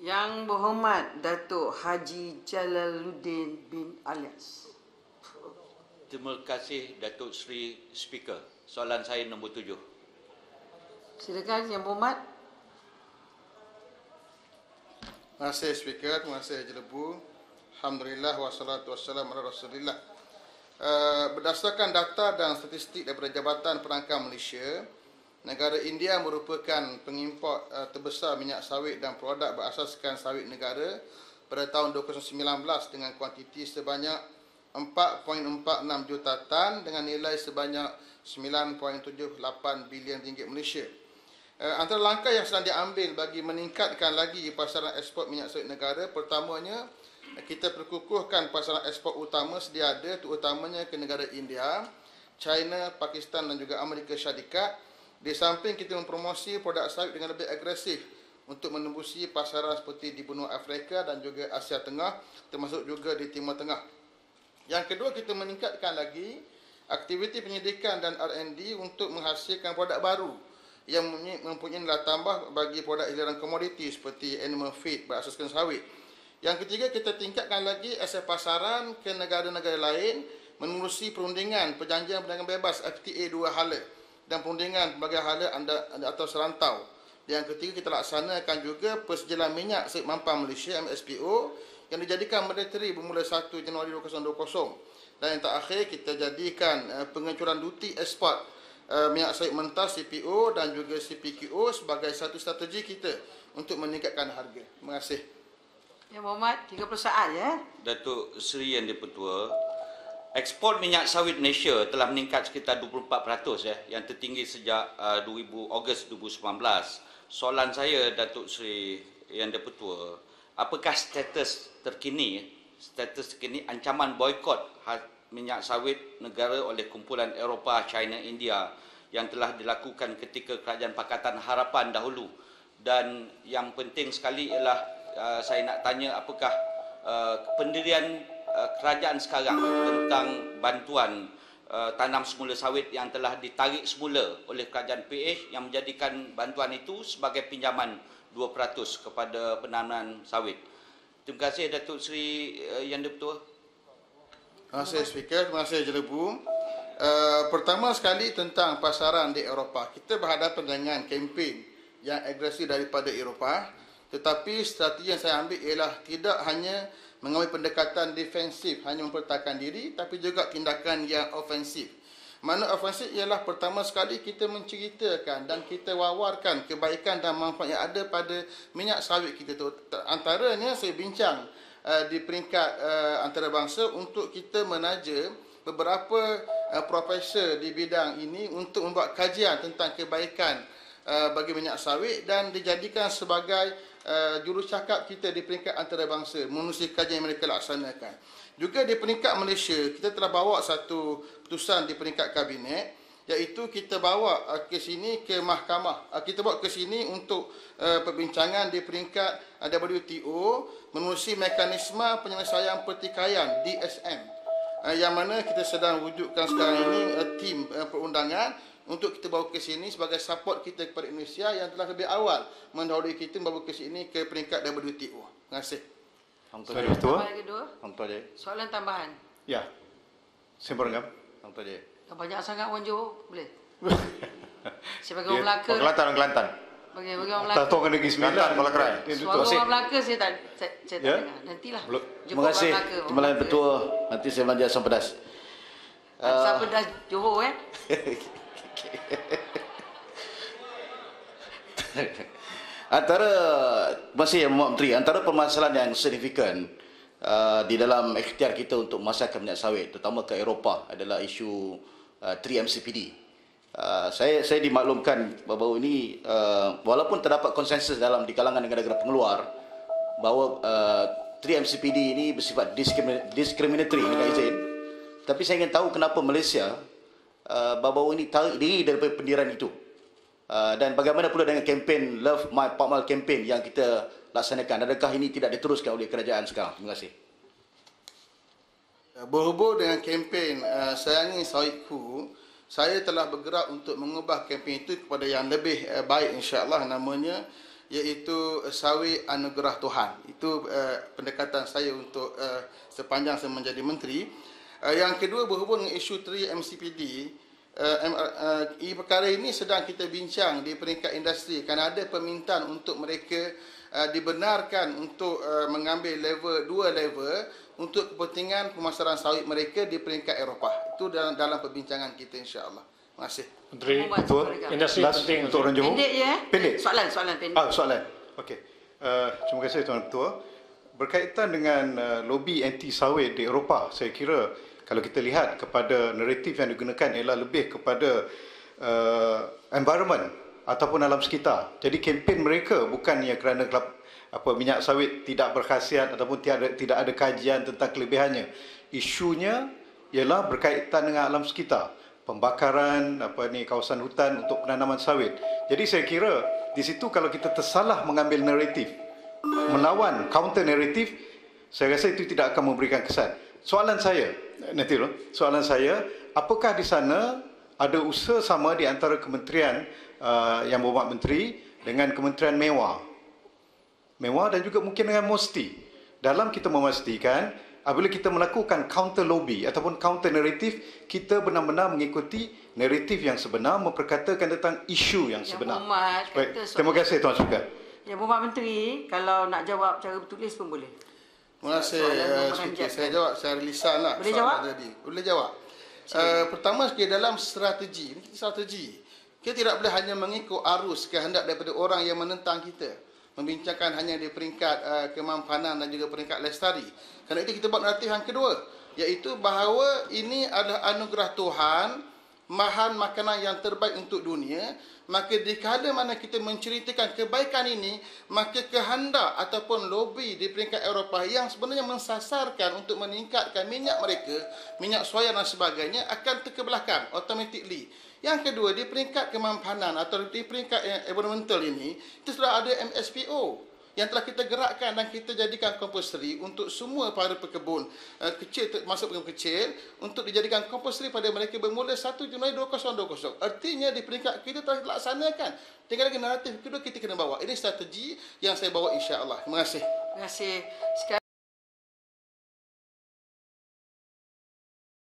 Yang Berhormat Datuk Haji Jalaluddin bin Alias. Terima kasih Datuk Seri Speaker. Soalan saya nombor 7. Silakan Yang Berhormat. Terima kasih Speaker, terima kasih Haji Lebu. Alhamdulillah wassalatu wassalamu ala Rasulillah. Berdasarkan data dan statistik daripada Jabatan Penangkar Malaysia, negara India merupakan pengimport terbesar minyak sawit dan produk berasaskan sawit negara pada tahun 2019 dengan kuantiti sebanyak 4.46 juta tan dengan nilai sebanyak 9.78 bilion ringgit Malaysia. Antara langkah yang sedang diambil bagi meningkatkan lagi pasaran ekspor minyak sawit negara, pertamanya kita perkukuhkan pasaran ekspor utama sedia ada, terutamanya ke negara India, China, Pakistan dan juga Amerika Syarikat. Di samping kita mempromosi produk sawit dengan lebih agresif untuk menembusi pasaran seperti di benua Afrika dan juga Asia Tengah, termasuk juga di Timur Tengah. Yang kedua, kita meningkatkan lagi aktiviti penyidikan dan R&D untuk menghasilkan produk baru yang mempunyai nilai tambah bagi produk hiliran komoditi seperti animal feed berasaskan sawit. Yang ketiga, kita tingkatkan lagi akses pasaran ke negara-negara lain menerusi perundingan perjanjian perdagangan bebas FTA 2 hala dan perundingan pelbagai hala atau serantau. Yang ketiga, kita laksanakan juga persediaan minyak sawit mampang Malaysia MSPO yang dijadikan mandatory bermula 1 Januari 2020. Dan yang terakhir, kita jadikan pengecualian duti ekspor minyak sawit mentah CPO dan juga CPKO sebagai satu strategi kita untuk meningkatkan harga. Terima kasih. Yang Berhormat, 30 saat ya. Datuk Seri Yang di-Pertua, ekspor minyak sawit Malaysia telah meningkat sekitar 24% yang tertinggi sejak Ogos 2019. Soalan saya Datuk Seri Yang di-Pertua, apakah status terkini ancaman boikot minyak sawit negara oleh kumpulan Eropah, China, India yang telah dilakukan ketika Kerajaan Pakatan Harapan dahulu? Dan yang penting sekali ialah saya nak tanya apakah pendirian kerajaan sekarang tentang bantuan tanam semula sawit yang telah ditarik semula oleh kerajaan PH yang menjadikan bantuan itu sebagai pinjaman 2% kepada penanaman sawit. Terima kasih Datuk Seri Yang di-Pertua. Terima kasih Speaker, terima kasih Haji Lebu. Pertama sekali tentang pasaran di Eropah. Kita berhadapan dengan kempen yang agresif daripada Eropah, tetapi strategi yang saya ambil ialah tidak hanya mengambil pendekatan defensif, hanya mempertahankan diri, tapi juga tindakan yang ofensif. Mana ofensif ialah pertama sekali kita menceritakan dan kita wawarkan kebaikan dan manfaat yang ada pada minyak sawit kita tu. Antaranya saya bincang di peringkat antarabangsa untuk kita menaja beberapa profesor di bidang ini untuk membuat kajian tentang kebaikan bagi minyak sawit dan dijadikan sebagai jurucakap kita di peringkat antarabangsa menerusi kajian yang mereka laksanakan. Juga di peringkat Malaysia, kita telah bawa satu keputusan di peringkat kabinet, iaitu kita bawa ke sini ke mahkamah. Kita bawa ke sini untuk perbincangan di peringkat WTO menerusi mekanisme penyelesaian pertikaian DSM, yang mana kita sedang wujudkan sekarang ini tim perundangan untuk kita bawa ke sini sebagai support kita kepada Indonesia yang telah lebih awal mendahului kita membawa ke sini ke peringkat WTO. Terima kasih. Soalan kedua. Soalan tambahan. Ya. Simpan ngam. Dah banyak sangat orang Johor, boleh? Saya bagi orang Melaka. Kelantan, Kelantan. Bagi orang Melaka. Tak tahu kena pergi Kelantan kalau kerai. Suara orang Melaka saya tak dengar. Nantilah. Terima kasih. Timbalan Ketua. Nanti saya belanja asam pedas. Asam pedas Johor Masih Yang Menteri, antara permasalahan yang signifikan di dalam ikhtiar kita untuk memasarkan minyak sawit, terutama ke Eropah, adalah isu 3MCPD. Saya dimaklumkan bahawa ini walaupun terdapat konsensus di kalangan negara-negara pengeluar bahawa 3MCPD ini bersifat discriminatory dengan izin, tapi saya ingin tahu kenapa Malaysia bahawa ini tarik diri daripada pendirian itu. Dan bagaimana pula dengan kempen Love My Palm campaign yang kita laksanakan? Adakah ini tidak diteruskan oleh kerajaan sekarang? Terima kasih. Berhubung dengan kempen Sayangi Sawitku, saya telah bergerak untuk mengubah kempen itu kepada yang lebih baik, insya-Allah. Namanya iaitu sawit anugerah Tuhan. Itu pendekatan saya untuk sepanjang saya menjadi menteri. Yang kedua berhubung dengan isu 3MCPD. Perkara ini sedang kita bincang di peringkat industri kerana ada permintaan untuk mereka dibenarkan untuk mengambil level 2 level untuk kepentingan pemasaran sawit mereka di peringkat Eropah. Itu dalam perbincangan kita, insya-Allah. Terima kasih. Menteri, Ketua, industri last penting untuk orang Johor. Pendek je. Pendek. Soalan pendek. Soalan. Okey. Terima kasih Tuan Ketua. Berkaitan dengan lobi anti sawit di Eropah, saya kira kalau kita lihat kepada naratif yang digunakan ialah lebih kepada environment ataupun alam sekitar. Jadi kempen mereka bukannya kerana minyak sawit tidak berkhasiat ataupun tidak ada kajian tentang kelebihannya. Isunya ialah berkaitan dengan alam sekitar, pembakaran kawasan hutan untuk penanaman sawit. Jadi saya kira di situ kalau kita tersalah mengambil naratif, melawan counter naratif, saya rasa itu tidak akan memberikan kesan. Soalan saya, apakah di sana ada usaha sama di antara kementerian yang berhormat menteri dengan kementerian mewah dan juga mungkin dengan MOSTI dalam kita memastikan apabila kita melakukan counter lobby ataupun counter naratif, kita benar-benar mengikuti naratif yang sebenar, memperkatakan tentang isu yang sebenar. Baik, terima kasih Tuan Speaker. Yang Berhormat Menteri, kalau nak jawab cara bertulis pun boleh. Terima kasih, Speaker. Saya jawab secara lisan lah. Boleh jawab? Tadi. Boleh jawab. Pertama sekali dalam strategi, kita tidak boleh hanya mengikut arus kehendak daripada orang yang menentang kita. Membincangkan hanya di peringkat kemampanan dan juga peringkat lestari. Kerana itu kita buat naratif yang kedua, iaitu bahawa ini adalah anugerah Tuhan, bahan makanan yang terbaik untuk dunia. Maka di kala mana kita menceritakan kebaikan ini, maka kehendak ataupun lobi di peringkat Eropah yang sebenarnya mensasarkan untuk meningkatkan minyak mereka, minyak soya dan sebagainya, akan terkebelakang automatically. Yang kedua, di peringkat kemampanan atau di peringkat environmental ini, itu sudah ada MSPO yang telah kita gerakkan dan kita jadikan compulsory untuk semua para pekebun kecil, termasuk pekebun kecil, untuk dijadikan compulsory pada mereka bermula 1 Januari 2020. Artinya di peringkat kita telah dilaksanakan. Tinggal lagi naratif kedua kita kena bawa. Ini strategi yang saya bawa, insya-Allah. Terima kasih. Terima kasih.